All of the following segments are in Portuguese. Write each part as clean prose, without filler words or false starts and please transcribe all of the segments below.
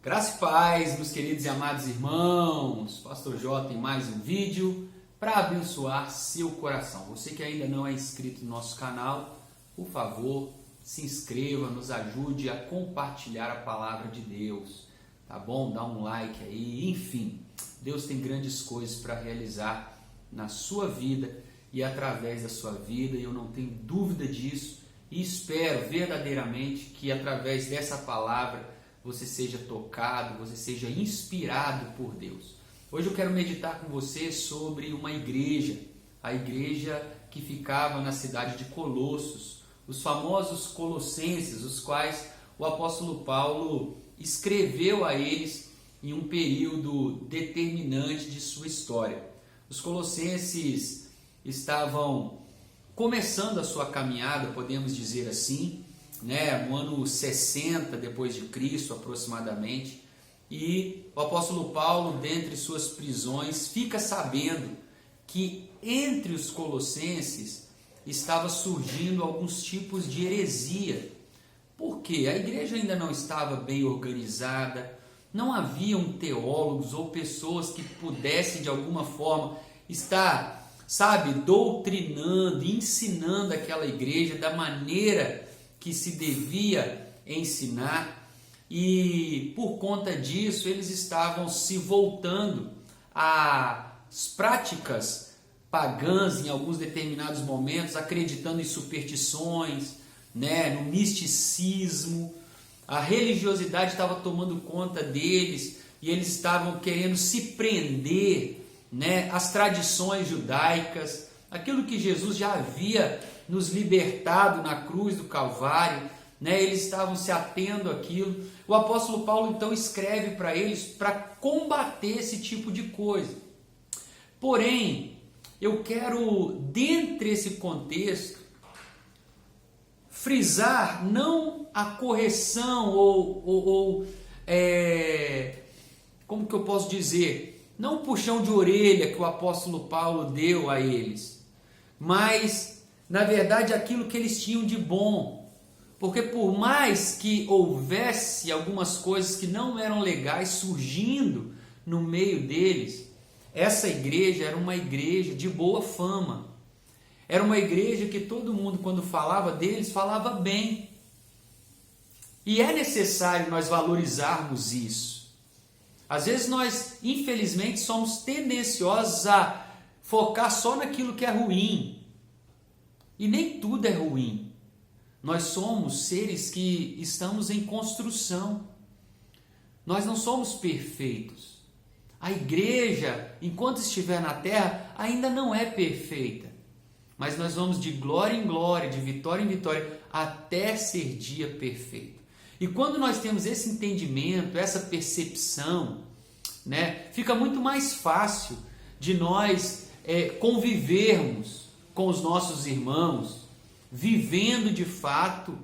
Graça e paz, meus queridos e amados irmãos. Pastor J em mais um vídeo para abençoar seu coração. Você que ainda não é inscrito no nosso canal, por favor, se inscreva, nos ajude a compartilhar a palavra de Deus, tá bom? Dá um like aí, enfim. Deus tem grandes coisas para realizar na sua vida e através da sua vida, e eu não tenho dúvida disso, e espero verdadeiramente que através dessa palavra você seja tocado, você seja inspirado por Deus. Hoje eu quero meditar com você sobre uma igreja, a igreja que ficava na cidade de Colossos, os famosos colossenses, os quais o apóstolo Paulo escreveu a eles em um período determinante de sua história. Os colossenses estavam começando a sua caminhada, podemos dizer assim, no ano 60 depois de Cristo aproximadamente, e o apóstolo Paulo, dentre suas prisões, fica sabendo que entre os colossenses estava surgindo alguns tipos de heresia. Por quê? A igreja ainda não estava bem organizada, não haviam teólogos ou pessoas que pudessem de alguma forma estar, doutrinando, ensinando aquela igreja da maneira que se devia ensinar, e por conta disso eles estavam se voltando às práticas pagãs em alguns determinados momentos, acreditando em superstições, no misticismo. A religiosidade estava tomando conta deles e eles estavam querendo se prender às tradições judaicas, aquilo que Jesus já havia nos libertado na cruz do Calvário, eles estavam se atendo àquilo. O apóstolo Paulo então escreve para eles para combater esse tipo de coisa. Porém, eu quero, dentre esse contexto, frisar não a correção como que eu posso dizer, não o puxão de orelha que o apóstolo Paulo deu a eles, mas na verdade aquilo que eles tinham de bom, porque por mais que houvesse algumas coisas que não eram legais surgindo no meio deles, essa igreja era uma igreja de boa fama, era uma igreja que todo mundo, quando falava deles, falava bem, e é necessário nós valorizarmos isso. Às vezes nós, infelizmente, somos tendenciosos a focar só naquilo que é ruim. E nem tudo é ruim. Nós somos seres que estamos em construção. Nós não somos perfeitos. A igreja, enquanto estiver na terra, ainda não é perfeita. Mas nós vamos de glória em glória, de vitória em vitória, até ser dia perfeito. E quando nós temos esse entendimento, essa percepção, fica muito mais fácil de nós convivermos com os nossos irmãos, vivendo de fato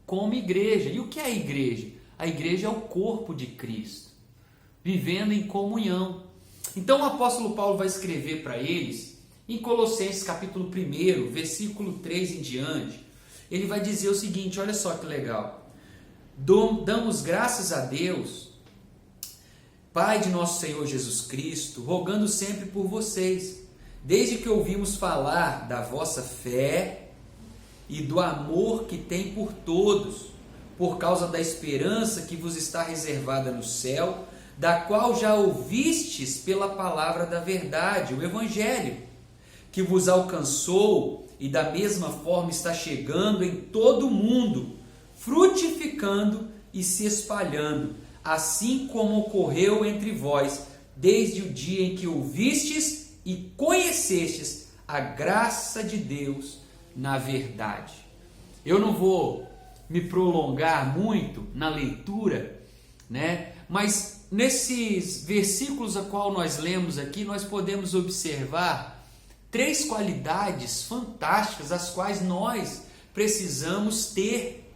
como igreja. E o que é a igreja? A igreja é o corpo de Cristo, vivendo em comunhão. Então o apóstolo Paulo vai escrever para eles, em Colossenses capítulo 1, versículo 3 em diante, ele vai dizer o seguinte, olha só que legal: damos graças a Deus, Pai de nosso Senhor Jesus Cristo, rogando sempre por vocês, desde que ouvimos falar da vossa fé e do amor que tem por todos, por causa da esperança que vos está reservada no céu, da qual já ouvistes pela palavra da verdade, o Evangelho, que vos alcançou e da mesma forma está chegando em todo o mundo, frutificando e se espalhando, assim como ocorreu entre vós, desde o dia em que ouvistes e conhecestes a graça de Deus na verdade. Eu não vou me prolongar muito na leitura, mas nesses versículos a qual nós lemos aqui, nós podemos observar 3 qualidades fantásticas as quais nós precisamos ter.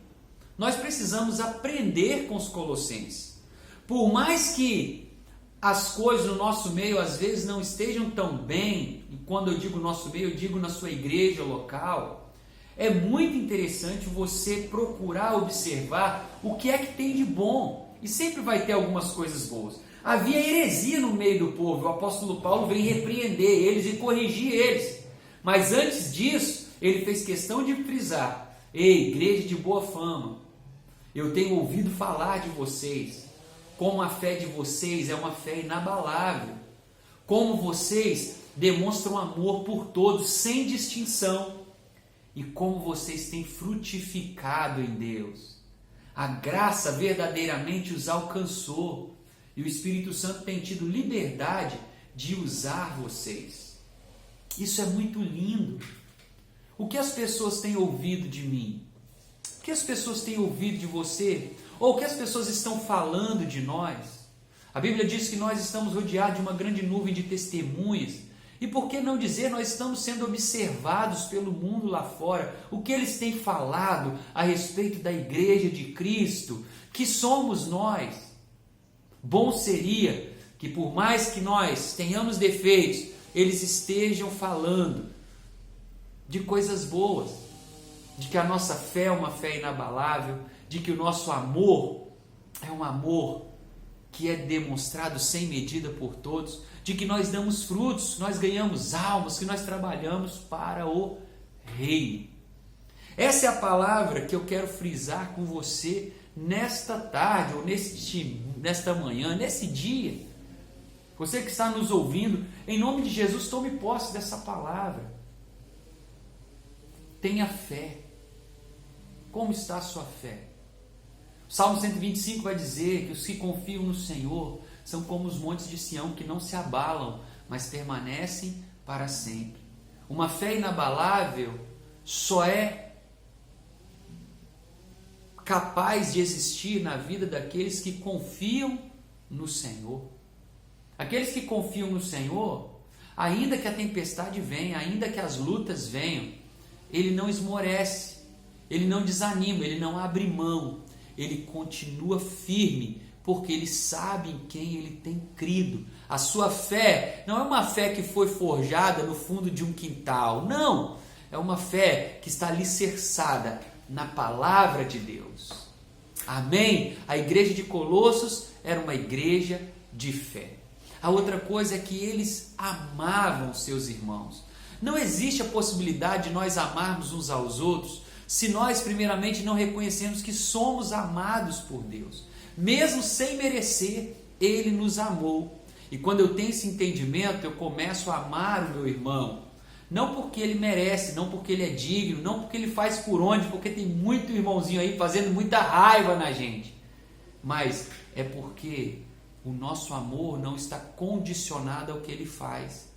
Nós precisamos aprender com os colossenses. Por mais que as coisas no nosso meio às vezes não estejam tão bem, e quando eu digo nosso meio, eu digo na sua igreja local, é muito interessante você procurar observar o que é que tem de bom, E sempre vai ter algumas coisas boas. Havia heresia no meio do povo. O apóstolo Paulo vem repreender eles e corrigir eles. Mas antes disso, ele fez questão de frisar: ei, igreja de boa fama, eu tenho ouvido falar de vocês, como a fé de vocês é uma fé inabalável, como vocês demonstram amor por todos, sem distinção, e como vocês têm frutificado em Deus. A graça verdadeiramente os alcançou, e o Espírito Santo tem tido liberdade de usar vocês. Isso é muito lindo. O que as pessoas têm ouvido de mim? O que as pessoas têm ouvido de você? Ou o que as pessoas estão falando de nós? A Bíblia diz que nós estamos rodeados de uma grande nuvem de testemunhas. E por que não dizer, nós estamos sendo observados pelo mundo lá fora. O que eles têm falado a respeito da igreja de Cristo, que somos nós. Bom seria que, por mais que nós tenhamos defeitos, eles estejam falando de coisas boas, de que a nossa fé é uma fé inabalável, de que o nosso amor é um amor que é demonstrado sem medida por todos, de que nós damos frutos, que nós ganhamos almas, que nós trabalhamos para o reino. Essa é a palavra que eu quero frisar com você nesta tarde, ou nesta manhã, nesse dia. Você que está nos ouvindo, em nome de Jesus, tome posse dessa palavra. Tenha fé. Como está a sua fé? O Salmo 125 vai dizer que os que confiam no Senhor são como os montes de Sião, que não se abalam, mas permanecem para sempre. Uma fé inabalável só é capaz de existir na vida daqueles que confiam no Senhor. Aqueles que confiam no Senhor, ainda que a tempestade venha, ainda que as lutas venham, ele não esmorece, ele não desanima, ele não abre mão, ele continua firme, porque ele sabe em quem ele tem crido. A sua fé não é uma fé que foi forjada no fundo de um quintal, não, é uma fé que está alicerçada na palavra de Deus. Amém? A igreja de Colossos era uma igreja de fé. A outra coisa é que eles amavam seus irmãos. Não existe a possibilidade de nós amarmos uns aos outros se nós primeiramente não reconhecemos que somos amados por Deus. Mesmo sem merecer, Ele nos amou. E quando eu tenho esse entendimento, eu começo a amar o meu irmão. Não porque ele merece, não porque ele é digno, não porque ele faz por onde, porque tem muito irmãozinho aí fazendo muita raiva na gente. Mas é porque o nosso amor não está condicionado ao que ele faz.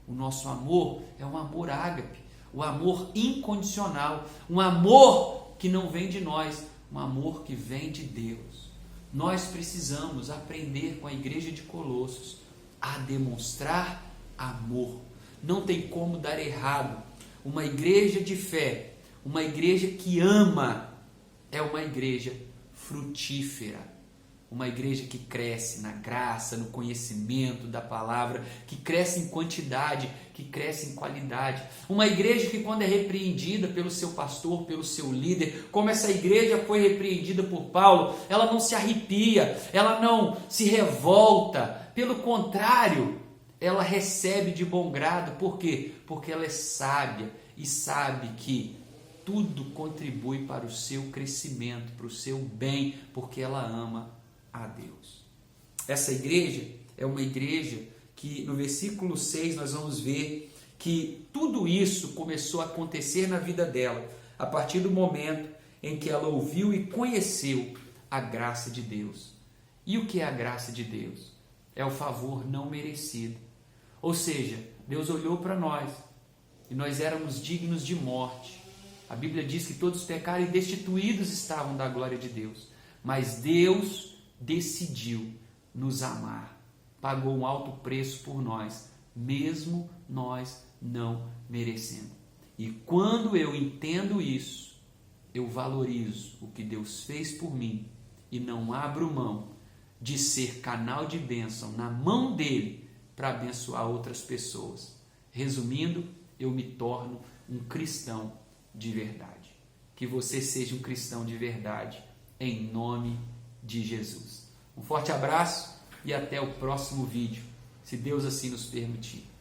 O nosso amor é um amor ágape, o amor incondicional, um amor que não vem de nós, um amor que vem de Deus. Nós precisamos aprender com a igreja de Colossos a demonstrar amor. Não tem como dar errado. Uma igreja de fé, uma igreja que ama, é uma igreja frutífera. Uma igreja que cresce na graça, no conhecimento da palavra, que cresce em quantidade, que cresce em qualidade. Uma igreja que, quando é repreendida pelo seu pastor, pelo seu líder, como essa igreja foi repreendida por Paulo, ela não se arrepia, ela não se revolta. Pelo contrário, ela recebe de bom grado. Por quê? Porque ela é sábia e sabe que tudo contribui para o seu crescimento, para o seu bem, porque ela ama a Deus. Essa igreja é uma igreja que no versículo 6 nós vamos ver que tudo isso começou a acontecer na vida dela a partir do momento em que ela ouviu e conheceu a graça de Deus. E o que é a graça de Deus? É o favor não merecido. Ou seja, Deus olhou para nós e nós éramos dignos de morte. A Bíblia diz que todos pecaram e destituídos estavam da glória de Deus. Mas Deus decidiu nos amar, pagou um alto preço por nós, mesmo nós não merecendo. E quando eu entendo isso, eu valorizo o que Deus fez por mim e não abro mão de ser canal de bênção na mão dele para abençoar outras pessoas. Resumindo, eu me torno um cristão de verdade. Que você seja um cristão de verdade, em nome de Jesus. Um forte abraço e até o próximo vídeo, se Deus assim nos permitir.